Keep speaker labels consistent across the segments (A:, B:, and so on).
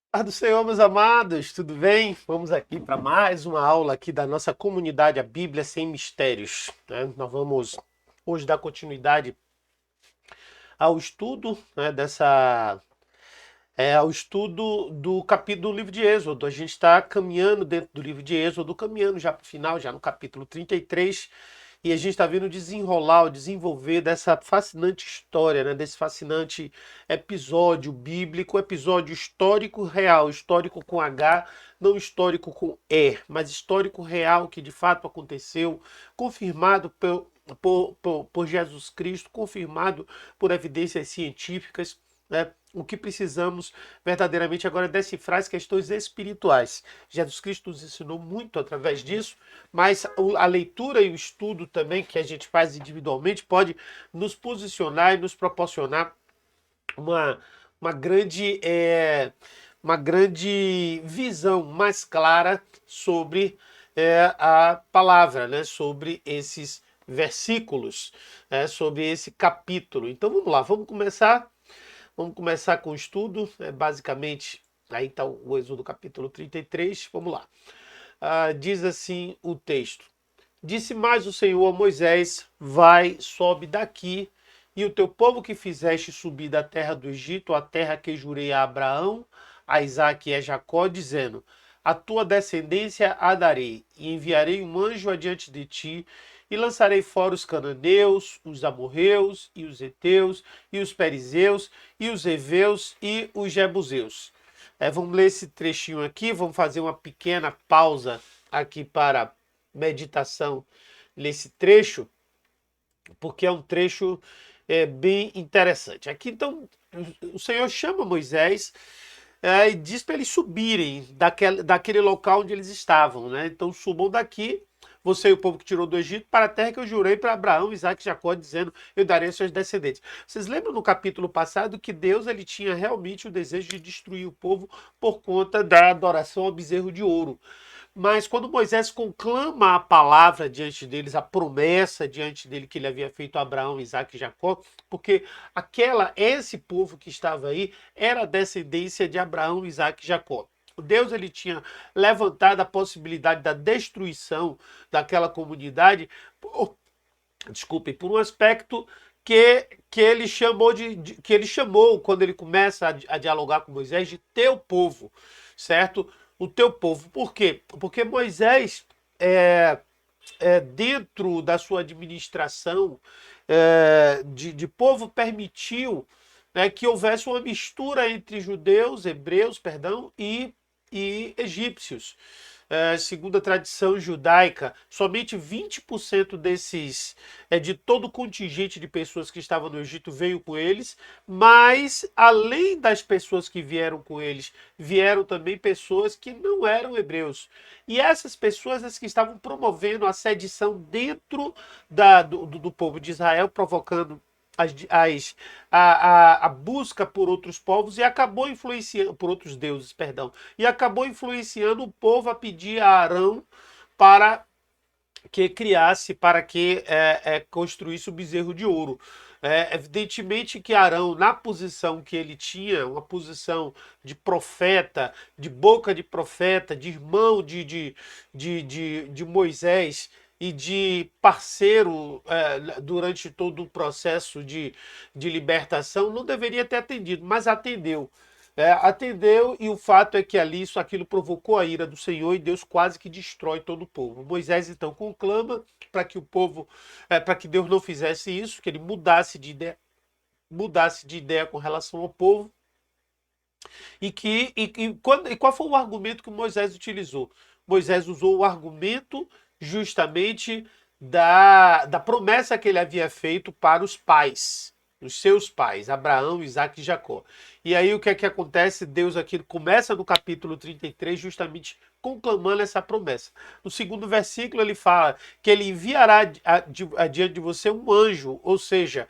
A: Paz do Senhor, meus amados, tudo bem? Vamos aqui para mais uma aula aqui da nossa comunidade, a Bíblia Sem Mistérios, né? Nós vamos hoje dar continuidade ao estudo, né, ao estudo do capítulo do livro de Êxodo. A gente está caminhando dentro do livro de Êxodo, caminhando já para o final, já no capítulo 33, e a gente está vendo desenrolar, o desenvolver dessa fascinante história, né, desse fascinante episódio bíblico, episódio histórico real, histórico com H, não histórico com E, mas histórico real que de fato aconteceu, confirmado por Jesus Cristo, confirmado por evidências científicas, né? O que precisamos verdadeiramente agora é decifrar as questões espirituais. Jesus Cristo nos ensinou muito através disso, mas a leitura e o estudo também que a gente faz individualmente pode nos posicionar e nos proporcionar uma, uma grande, uma grande visão mais clara sobre a palavra, né? Sobre esses versículos, sobre esse capítulo. Então vamos lá, vamos começar. Vamos começar com o estudo, basicamente, aí está o Êxodo capítulo 33, vamos lá. Diz assim o texto: Disse mais o Senhor a Moisés: Vai, sobe daqui, e o teu povo que fizeste subir da terra do Egito, a terra que jurei a Abraão, a Isaque e a Jacó, dizendo: A tua descendência a darei, e enviarei um anjo adiante de ti, e lançarei fora os cananeus, os amorreus, e os heteus, e os perizeus, e os heveus, e os jebuseus. Vamos ler esse trechinho aqui, vamos fazer uma pequena pausa aqui para meditação nesse trecho, porque é um trecho bem interessante. Aqui então o Senhor chama Moisés e diz para eles subirem daquele local onde eles estavam, né? Então subam daqui, você e o povo que tirou do Egito, para a terra que eu jurei para Abraão, Isaac e Jacó, dizendo: Eu darei aos seus descendentes. Vocês lembram no capítulo passado que Deus ele tinha realmente o desejo de destruir o povo por conta da adoração ao bezerro de ouro. Mas quando Moisés conclama a palavra diante deles, a promessa diante dele que ele havia feito a Abraão, Isaac e Jacó, porque esse povo que estava aí era a descendência de Abraão, Isaac e Jacó. Deus ele tinha levantado a possibilidade da destruição daquela comunidade, desculpe, por um aspecto que ele chamou que ele chamou quando ele começa a dialogar com Moisés de teu povo, certo? O teu povo. Por quê? Porque Moisés dentro da sua administração de povo permitiu, né, que houvesse uma mistura entre judeus, hebreus, perdão, e egípcios. Segundo a tradição judaica, somente 20% de todo o contingente de pessoas que estavam no Egito veio com eles, mas além das pessoas que vieram com eles, vieram também pessoas que não eram hebreus. E essas pessoas as que estavam promovendo a sedição dentro do povo de Israel, provocando a busca por outros povos e acabou influenciando, por outros deuses, perdão, e acabou influenciando o povo a pedir a Arão para que criasse, para que construísse o bezerro de ouro. Evidentemente que Arão, na posição que ele tinha, uma posição de profeta, de boca de profeta, de irmão de Moisés e de parceiro durante todo o processo de libertação, não deveria ter atendido, mas atendeu. Atendeu, e o fato é que ali aquilo provocou a ira do Senhor e Deus quase que destrói todo o povo. Moisés então conclama para que o povo, para que Deus não fizesse isso, que ele mudasse de ideia com relação ao povo. E qual foi o argumento que Moisés utilizou? Moisés usou o argumento justamente da promessa que ele havia feito para os pais, os seus pais, Abraão, Isaac e Jacó. E aí o que é que acontece? Deus aqui começa no capítulo 33 justamente conclamando essa promessa. No segundo versículo ele fala que ele enviará adiante de você um anjo, ou seja,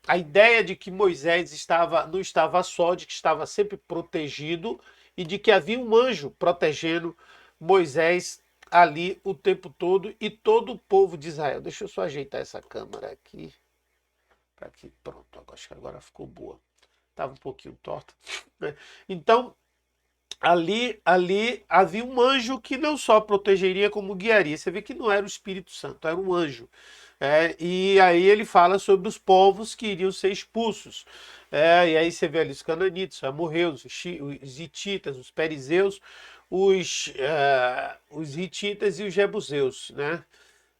A: a ideia de que Moisés não estava só, de que estava sempre protegido e de que havia um anjo protegendo Moisés ali o tempo todo e todo o povo de Israel. Deixa eu só ajeitar essa câmera aqui. Para aqui, pronto. Acho que agora ficou boa. Estava um pouquinho torta, né? Então, ali havia um anjo que não só protegeria, como guiaria. Você vê que não era o Espírito Santo, era um anjo. E aí ele fala sobre os povos que iriam ser expulsos. E aí você vê ali os cananitas, os amorreus, os hititas, os perizeus, os hititas e os jebuseus, né?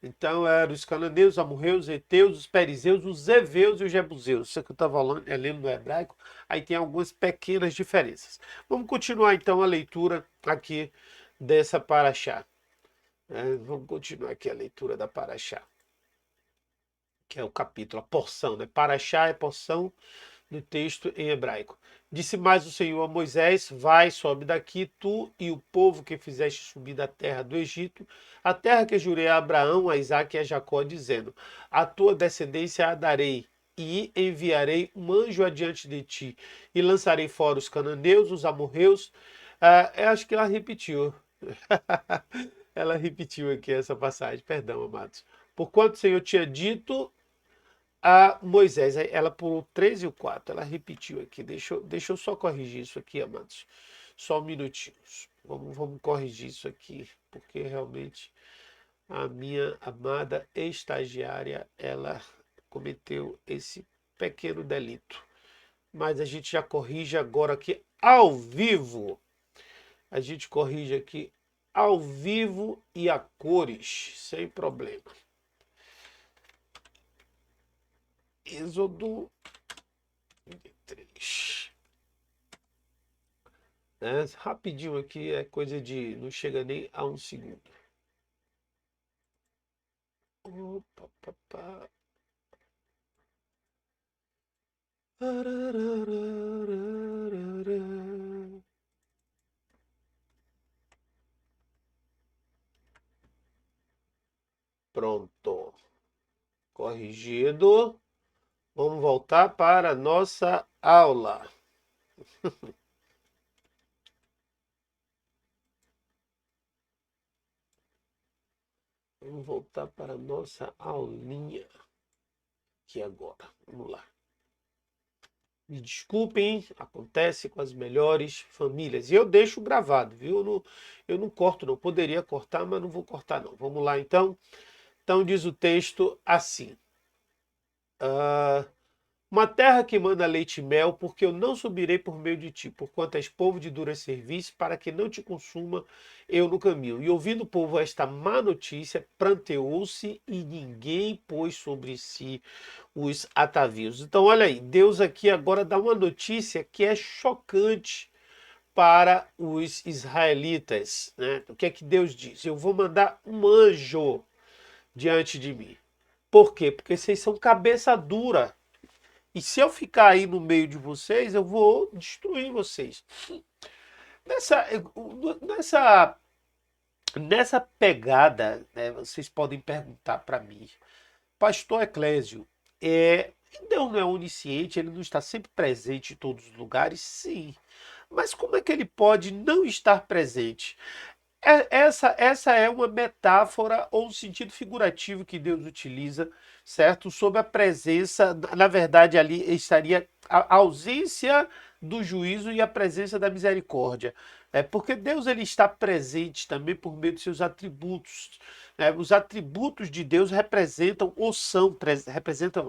A: Então eram os cananeus, os amorreus, os heteus, os perizeus, os eveus e os jebuseus. Isso que eu estava lendo no hebraico, aí tem algumas pequenas diferenças. Vamos continuar então a leitura aqui dessa paraxá. Vamos continuar aqui a leitura da paraxá, que é o capítulo, a porção, né? Paraxá é porção do texto em hebraico. Disse mais o Senhor a Moisés: vai, sobe daqui, tu e o povo que fizeste subir da terra do Egito, a terra que jurei a Abraão, a Isaque e a Jacó, dizendo: a tua descendência a darei, e enviarei um anjo adiante de ti, e lançarei fora os cananeus, os amorreus. Eu acho que ela repetiu. Ela repetiu aqui essa passagem, perdão, amados. Porquanto o Senhor tinha dito a Moisés, ela pulou o 3 e o 4, ela repetiu aqui. Deixa eu só corrigir isso aqui, amados. Só um minutinho. Vamos corrigir isso aqui, porque realmente a minha amada estagiária, ela cometeu esse pequeno delito. Mas a gente já corrige agora aqui ao vivo. A gente corrige aqui ao vivo e a cores, sem problema. Êxodo 23. Rapidinho aqui, é coisa de... não chega nem a um segundo. Opa, papá. Pronto. Corrigido. Vamos voltar para a nossa aula. Vamos voltar para a nossa aulinha aqui agora. Vamos lá. Me desculpem, acontece com as melhores famílias. E eu deixo gravado, viu? Eu não corto, não. Poderia cortar, mas não vou cortar, não. Vamos lá, então. Então diz o texto assim. Uma terra que manda leite e mel, porque eu não subirei por meio de ti, porquanto és povo de dura serviço, para que não te consuma eu no caminho. E ouvindo o povo esta má notícia, pranteou-se e ninguém pôs sobre si os atavios. Então, olha aí, Deus aqui agora dá uma notícia que é chocante para os israelitas, né? O que é que Deus diz? Eu vou mandar um anjo diante de mim. Por quê? Porque vocês são cabeça dura. E se eu ficar aí no meio de vocês, eu vou destruir vocês. Nessa, nessa, nessa pegada, né, vocês podem perguntar para mim, Pastor Eclésio, Deus não é onisciente, ele não está sempre presente em todos os lugares? Sim. Mas como é que ele pode não estar presente? Essa é uma metáfora ou um sentido figurativo que Deus utiliza, certo? Sobre a presença, na verdade, ali estaria a ausência do juízo e a presença da misericórdia. Porque Deus ele está presente também por meio de seus atributos. Os atributos de Deus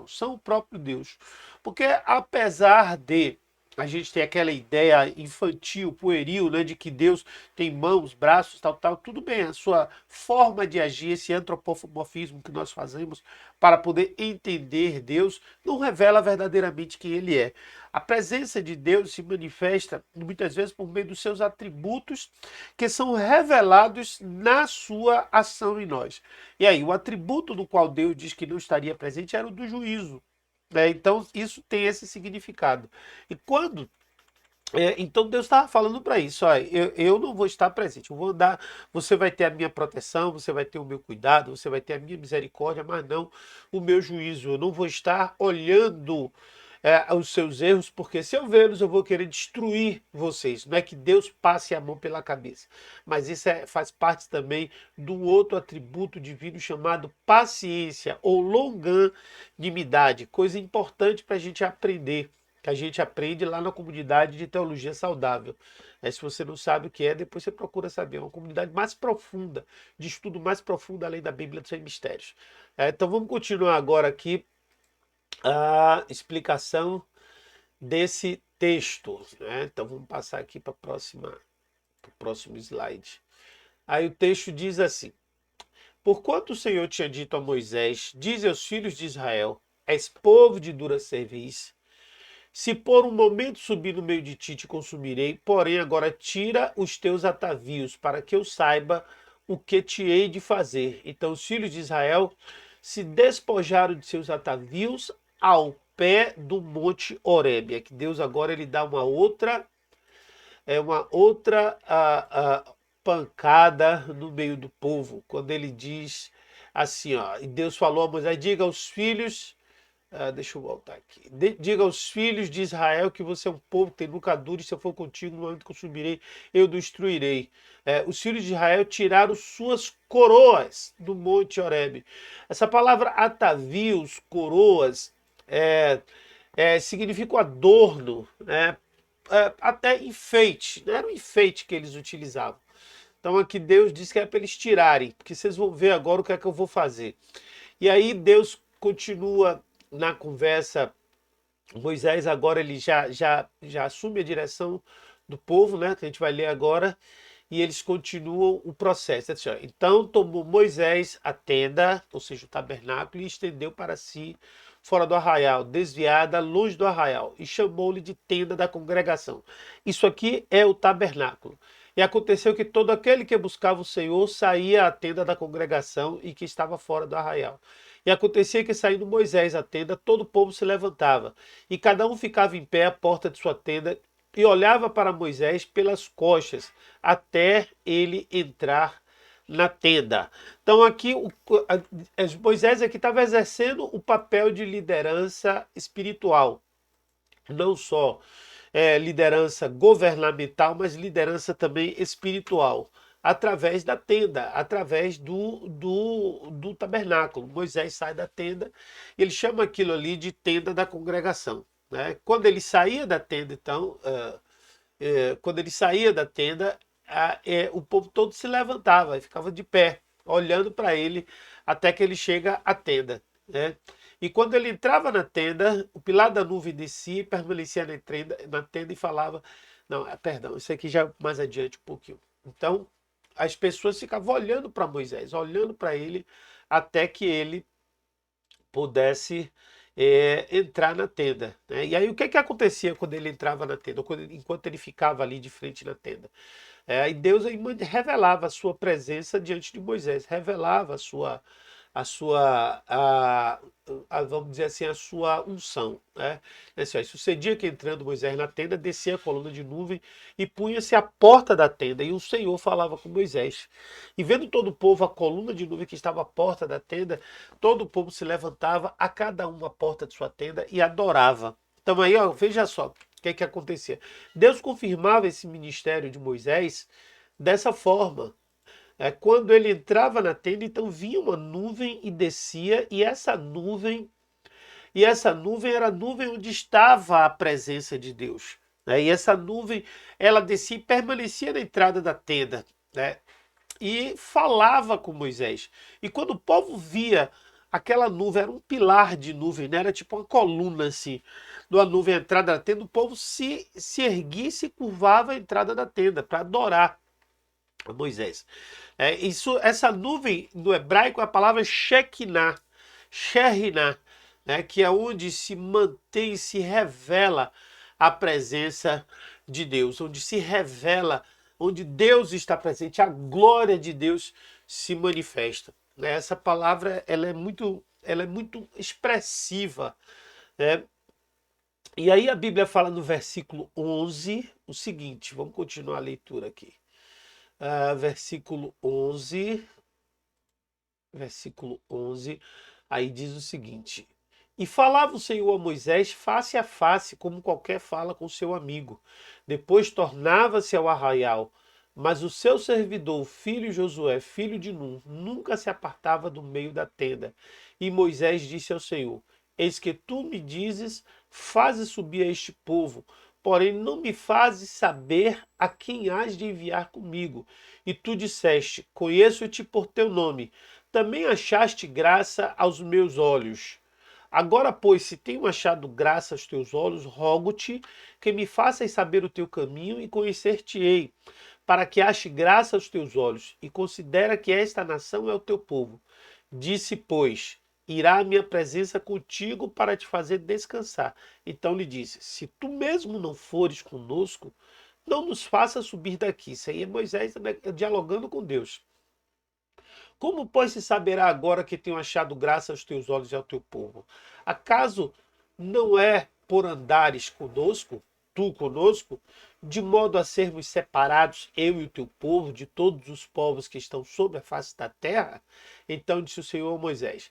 A: são o próprio Deus. Porque apesar de a gente tem aquela ideia infantil, pueril, né, de que Deus tem mãos, braços, tal, tal. Tudo bem, a sua forma de agir, esse antropomorfismo que nós fazemos para poder entender Deus, não revela verdadeiramente quem Ele é. A presença de Deus se manifesta muitas vezes por meio dos seus atributos que são revelados na sua ação em nós. E aí, o atributo do qual Deus diz que não estaria presente era o do juízo. Então, isso tem esse significado. E quando. Então, Deus estava falando para isso: ó, eu não vou estar presente, eu vou andar. Você vai ter a minha proteção, você vai ter o meu cuidado, você vai ter a minha misericórdia, mas não o meu juízo. Eu não vou estar olhando os seus erros, porque se eu vê-los, eu vou querer destruir vocês. Não é que Deus passe a mão pela cabeça, mas isso faz parte também do outro atributo divino chamado paciência ou longanimidade, coisa importante para a gente aprender. que a gente aprende lá na comunidade de teologia saudável. Se você não sabe o que é, depois você procura saber. É uma comunidade mais profunda, de estudo mais profundo além da Bíblia dos Sem Mistérios. Então vamos continuar agora aqui a explicação desse texto. Então vamos passar aqui para o próximo slide. Aí o texto diz assim: Porquanto o Senhor tinha dito a Moisés, dize aos filhos de Israel, és povo de dura cerviz, se por um momento subir no meio de ti, te consumirei, porém agora tira os teus atavios, para que eu saiba o que te hei de fazer. Então os filhos de Israel se despojaram de seus atavios ao pé do monte Horebe. É que Deus agora ele dá uma outra pancada no meio do povo, quando ele diz assim, ó, e Deus falou a Moisés, diga aos filhos, deixa eu voltar aqui, diga aos filhos de Israel que você é um povo que tem nuca dura, e se eu for contigo, no momento que eu subirei, eu destruirei. Os filhos de Israel tiraram suas coroas do monte Horebe. Essa palavra atavios, coroas, significa o adorno, né? Até enfeite, não era um enfeite que eles utilizavam. Então aqui Deus diz que é para eles tirarem, porque vocês vão ver agora o que é que eu vou fazer. E aí Deus continua na conversa. Moisés agora ele já assume a direção do povo, né? Que a gente vai ler agora. E eles continuam o processo. Então tomou Moisés a tenda, ou seja, o tabernáculo, e estendeu para si fora do arraial, desviada, longe do arraial, e chamou-lhe de tenda da congregação. Isso aqui é o tabernáculo. E aconteceu que todo aquele que buscava o Senhor saía à tenda da congregação e que estava fora do arraial. E acontecia que, saindo Moisés à tenda, todo o povo se levantava, e cada um ficava em pé à porta de sua tenda, e olhava para Moisés pelas costas, até ele entrar na tenda. Então aqui Moisés aqui estava exercendo o papel de liderança espiritual, não só liderança governamental, mas liderança também espiritual, através da tenda, através do tabernáculo. Moisés sai da tenda, ele chama aquilo ali de tenda da congregação. Né? Quando ele saía da tenda, então, o povo todo se levantava e ficava de pé, olhando para ele até que ele chega à tenda. Né? E quando ele entrava na tenda, o pilar da nuvem descia e permanecia na tenda e falava... Não, perdão, isso aqui já mais adiante um pouquinho. Então, as pessoas ficavam olhando para Moisés, olhando para ele, até que ele pudesse entrar na tenda. Né? E aí o que acontecia quando ele entrava na tenda, enquanto ele ficava ali de frente na tenda? E Deus revelava a sua presença diante de Moisés, revelava vamos dizer assim, a sua unção. Né? Sucedia que entrando Moisés na tenda, descia a coluna de nuvem e punha-se à porta da tenda, e o Senhor falava com Moisés. E vendo todo o povo a coluna de nuvem que estava à porta da tenda, todo o povo se levantava, a cada um à porta de sua tenda, e adorava. Então aí, ó, veja só o que acontecia. Deus confirmava esse ministério de Moisés dessa forma. Quando ele entrava na tenda, então vinha uma nuvem e descia, e essa nuvem era a nuvem onde estava a presença de Deus. Né? E essa nuvem, ela descia e permanecia na entrada da tenda, né? E falava com Moisés. E quando o povo via aquela nuvem, era um pilar de nuvem, né? Era tipo uma coluna assim, da nuvem à entrada da tenda, o povo se erguia e se curvava à entrada da tenda para adorar a Moisés. Essa nuvem no hebraico é a palavra Shekinah, né, que é onde se mantém, se revela a presença de Deus, onde se revela, onde Deus está presente, a glória de Deus se manifesta. Né? Essa palavra ela é muito expressiva. Né? E aí a Bíblia fala no versículo 11 o seguinte, vamos continuar a leitura aqui. Versículo 11, aí diz o seguinte: E falava o Senhor a Moisés face a face, como qualquer fala com seu amigo. Depois tornava-se ao arraial, mas o seu servidor, o filho Josué, filho de Nun, nunca se apartava do meio da tenda. E Moisés disse ao Senhor: Eis que tu me dizes, faze subir a este povo, porém não me fazes saber a quem hás de enviar comigo. E tu disseste, conheço-te por teu nome, também achaste graça aos meus olhos. Agora, pois, se tenho achado graça aos teus olhos, rogo-te que me faças saber o teu caminho e conhecer-te-ei, para que ache graça aos teus olhos, e considera que esta nação é o teu povo. Disse, pois, irá a minha presença contigo para te fazer descansar. Então lhe disse, se tu mesmo não fores conosco, não nos faça subir daqui. Isso aí é Moisés, né, dialogando com Deus. Como, pois, se saberá agora que tenho achado graça aos teus olhos e ao teu povo? Acaso não é por andares conosco, tu conosco, de modo a sermos separados, eu e o teu povo, de todos os povos que estão sobre a face da terra? Então disse o Senhor a Moisés.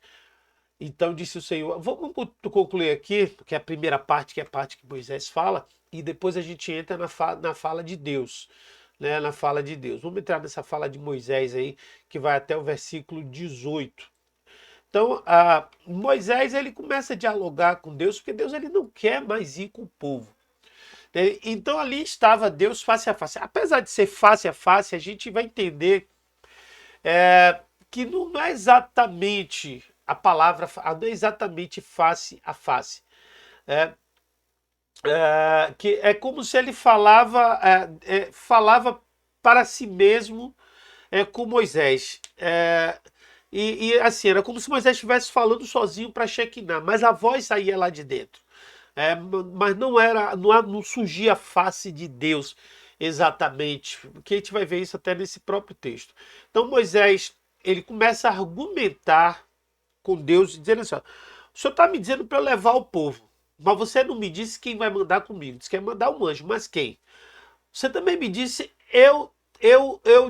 A: Então disse o Senhor, vamos concluir aqui, porque é a primeira parte, que é a parte que Moisés fala, e depois a gente entra na fala de Deus, né? Na fala de Deus. Vamos entrar nessa fala de Moisés aí, que vai até o versículo 18. Então, Moisés ele começa a dialogar com Deus, porque Deus ele não quer mais ir com o povo. Né? Então ali estava Deus face a face. Apesar de ser face a face, a gente vai entender que não é exatamente a palavra, não é exatamente face a face. Que é como se ele falava para si mesmo com Moisés. E assim, era como se Moisés estivesse falando sozinho para Shekinah, mas a voz saía lá de dentro. Mas não surgia a face de Deus exatamente, porque a gente vai ver isso até nesse próprio texto. Então Moisés, ele começa a argumentar com Deus, dizendo assim, ó, o senhor está me dizendo para eu levar o povo, mas você não me disse quem vai mandar comigo, disse que vai mandar um anjo, mas quem? Você também me disse, eu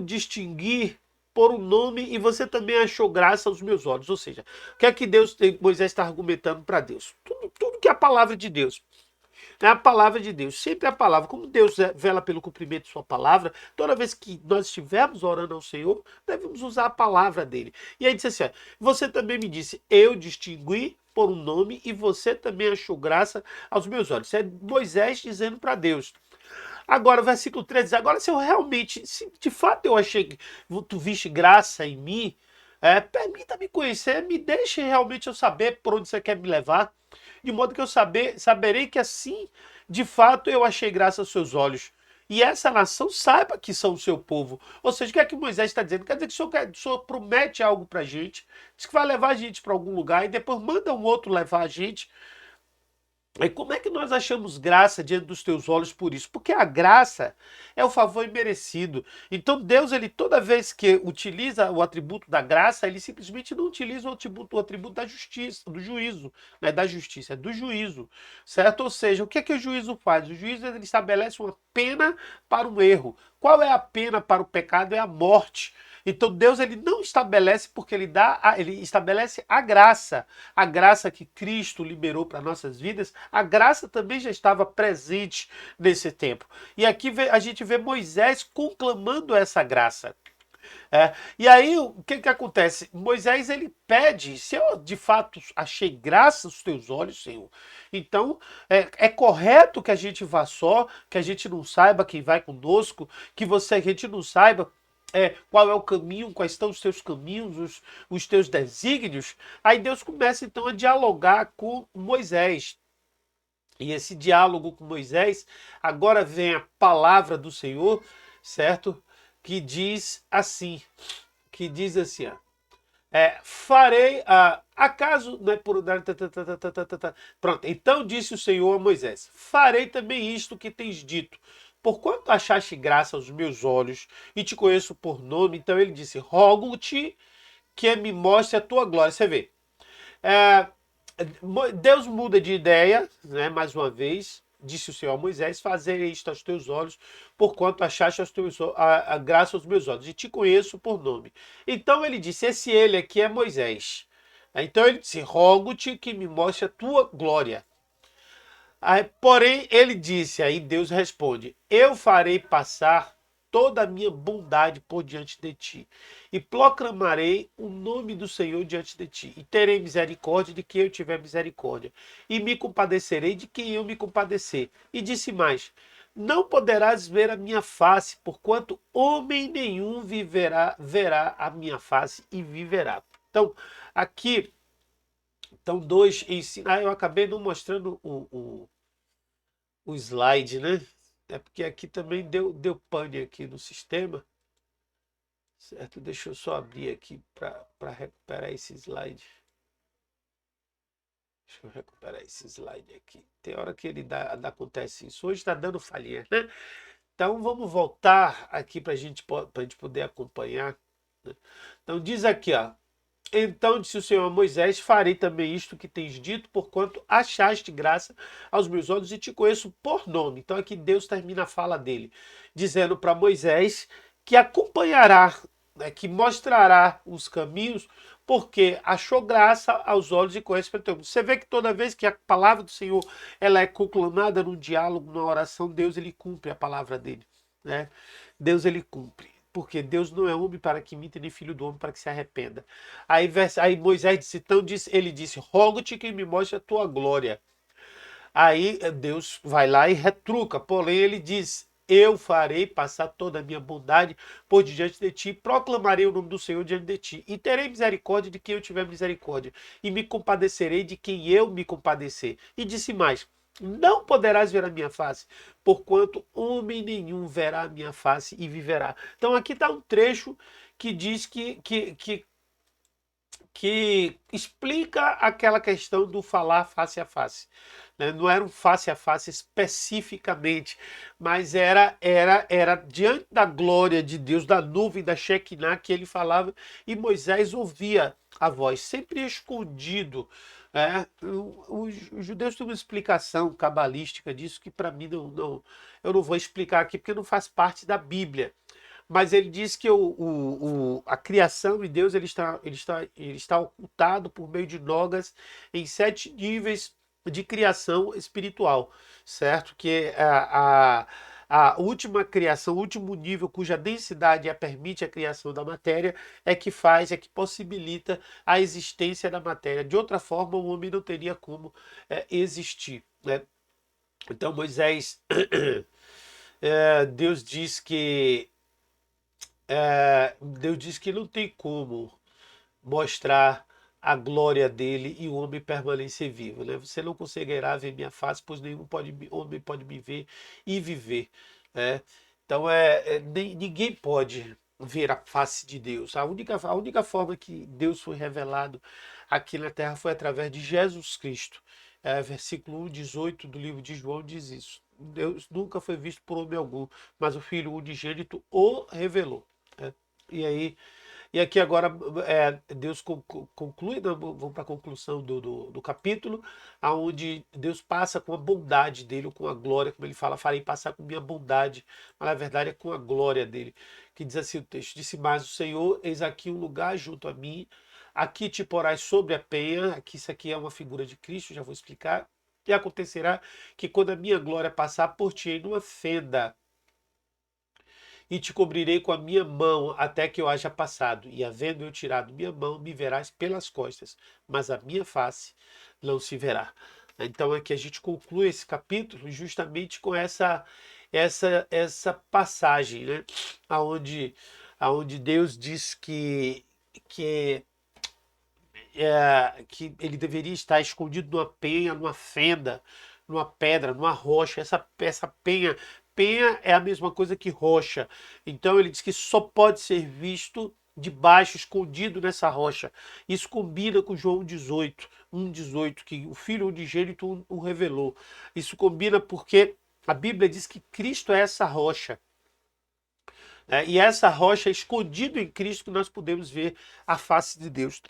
A: distingui por um nome e você também achou graça aos meus olhos. Ou seja, o que é que Moisés está argumentando para Deus? Tudo que é a palavra de Deus. É a palavra de Deus, sempre é a palavra. Como Deus vela pelo cumprimento de sua palavra, toda vez que nós estivermos orando ao Senhor, devemos usar a palavra dele. E aí disse assim, você também me disse, eu distingui por um nome e você também achou graça aos meus olhos. Isso é Moisés dizendo para Deus. Agora, o versículo 13 diz, agora se eu realmente, se de fato eu achei que tu viste graça em mim, permita-me conhecer, me deixe realmente eu saber por onde você quer me levar, de modo que eu saberei que assim, de fato, eu achei graça aos seus olhos. E essa nação saiba que são o seu povo. Ou seja, o que é que Moisés está dizendo? Quer dizer que o Senhor promete algo para a gente, diz que vai levar a gente para algum lugar e depois manda um outro levar a gente. E como é que nós achamos graça diante dos teus olhos por isso? Porque a graça é o favor imerecido. Então Deus, ele toda vez que utiliza o atributo da graça, ele simplesmente não utiliza o atributo da justiça, do juízo, não é da justiça, é do juízo, certo? Ou seja, o que é que o juízo faz? O juízo ele estabelece uma pena para o erro. Qual é a pena para o pecado? É a morte. Então Deus ele não estabelece porque ele estabelece a graça que Cristo liberou para nossas vidas, a graça também já estava presente nesse tempo. E aqui a gente vê Moisés conclamando essa graça. E aí o que acontece? Moisés ele pede, se eu de fato achei graça aos teus olhos, Senhor, então é correto que a gente vá só, que a gente não saiba quem vai conosco, a gente não saiba qual é o caminho, quais estão os teus caminhos, os teus desígnios. Aí Deus começa então a dialogar com Moisés. E esse diálogo com Moisés, agora vem a palavra do Senhor, certo? Que diz assim, ó, farei, acaso, não é por... Pronto, então disse o Senhor a Moisés, farei também isto que tens dito, porquanto achaste graça aos meus olhos e te conheço por nome. Então ele disse, rogo-te que me mostre a tua glória. Você vê, Deus muda de ideia, né, mais uma vez, disse o Senhor a Moisés, fazer isto aos teus olhos, porquanto achaste a graça aos meus olhos, e te conheço por nome. Então ele disse, ele aqui é Moisés. Então ele disse, rogo-te que me mostre a tua glória. Porém ele disse, aí Deus responde, eu farei passar toda a minha bondade por diante de ti, e proclamarei o nome do Senhor diante de ti, e terei misericórdia de quem eu tiver misericórdia, e me compadecerei de quem eu me compadecer. E disse mais: não poderás ver a minha face, porquanto homem nenhum verá a minha face e viverá. Então, aqui estão dois ensinos. Eu acabei não mostrando o slide, né? É porque aqui também deu pane aqui no sistema. Certo? Deixa eu só abrir aqui para recuperar esse slide. Deixa eu recuperar esse slide aqui. Tem hora que acontece isso. Hoje está dando falhinha, né? Então vamos voltar aqui para a gente poder acompanhar, né? Então diz aqui, ó. Então disse o Senhor a Moisés: farei também isto que tens dito, porquanto achaste graça aos meus olhos e te conheço por nome. Então aqui Deus termina a fala dele, dizendo para Moisés que acompanhará, né, que mostrará os caminhos, porque achou graça aos olhos e conhece pelo teu nome. Você vê que toda vez que a palavra do Senhor ela é conclamada num diálogo, numa oração, Deus ele cumpre a palavra dele, né? Deus ele cumpre. Porque Deus não é homem para que minta, nem filho do homem para que se arrependa. Aí Moisés disse, então ele disse, rogo-te que me mostre a tua glória. Aí Deus vai lá e retruca, porém ele diz, eu farei passar toda a minha bondade por diante de ti, proclamarei o nome do Senhor diante de ti, e terei misericórdia de quem eu tiver misericórdia, e me compadecerei de quem eu me compadecer. E disse mais, não poderás ver a minha face, porquanto homem nenhum verá a minha face e viverá. Então aqui está um trecho que diz que explica aquela questão do falar face a face, né? Não era um face a face especificamente, mas era diante da glória de Deus, da nuvem, da Shekinah que ele falava, e Moisés ouvia a voz, sempre escondido, né? Os judeus têm uma explicação cabalística disso que para mim eu não vou explicar aqui porque não faz parte da Bíblia. Mas ele diz que a criação e Deus ele está ocultado por meio de nogas em 7 níveis de criação espiritual, certo? Que é a última criação, o último nível cuja densidade permite a criação da matéria é que possibilita a existência da matéria. De outra forma, o homem não teria como existir, né? Então Moisés, Deus diz que Deus diz que não tem como mostrar a glória dele e o homem permanecer vivo, né? Você não conseguirá ver minha face, pois nenhum homem pode me ver e viver, né? Então ninguém pode ver a face de Deus. A única forma que Deus foi revelado aqui na terra foi através de Jesus Cristo. Versículo 1:18 do livro de João diz isso. Deus nunca foi visto por homem algum, mas o Filho unigênito o revelou, né? E aí, e aqui agora Deus conclui, né? Vamos para a conclusão do capítulo, aonde Deus passa com a bondade dele, ou com a glória, como ele fala, farei passar com minha bondade, mas na verdade é com a glória dele, que diz assim o texto, disse mais o Senhor, eis aqui um lugar junto a mim, aqui te porás sobre a penha, aqui isso aqui é uma figura de Cristo, já vou explicar, e acontecerá que quando a minha glória passar por ti numa fenda, e te cobrirei com a minha mão até que eu haja passado, e havendo eu tirado minha mão, me verás pelas costas, mas a minha face não se verá. Então aqui a gente conclui esse capítulo justamente com essa passagem, né? Aonde Deus diz que ele deveria estar escondido numa penha, numa fenda, numa pedra, numa rocha. Essa penha é a mesma coisa que rocha. Então ele diz que só pode ser visto de baixo, escondido nessa rocha. Isso combina com João 18, 1:18, que o Filho unigênito o revelou. Isso combina porque a Bíblia diz que Cristo é essa rocha. E essa rocha, escondido em Cristo, que nós podemos ver a face de Deus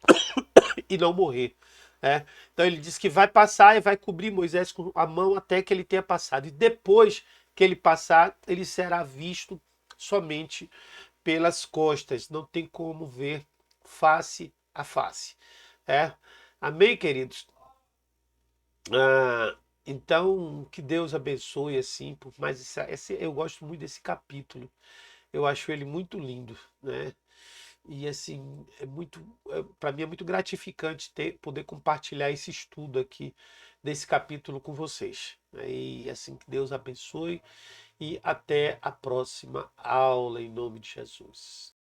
A: e não morrer, né? Então ele diz que vai passar e vai cobrir Moisés com a mão até que ele tenha passado. E depois que ele passar, ele será visto somente pelas costas. Não tem como ver face a face. Amém, queridos? Então, que Deus abençoe assim, por mais eu gosto muito desse capítulo. Eu acho ele muito lindo, né? E assim, para mim é muito gratificante poder compartilhar esse estudo aqui desse capítulo com vocês, né? E assim, que Deus abençoe e até a próxima aula em nome de Jesus.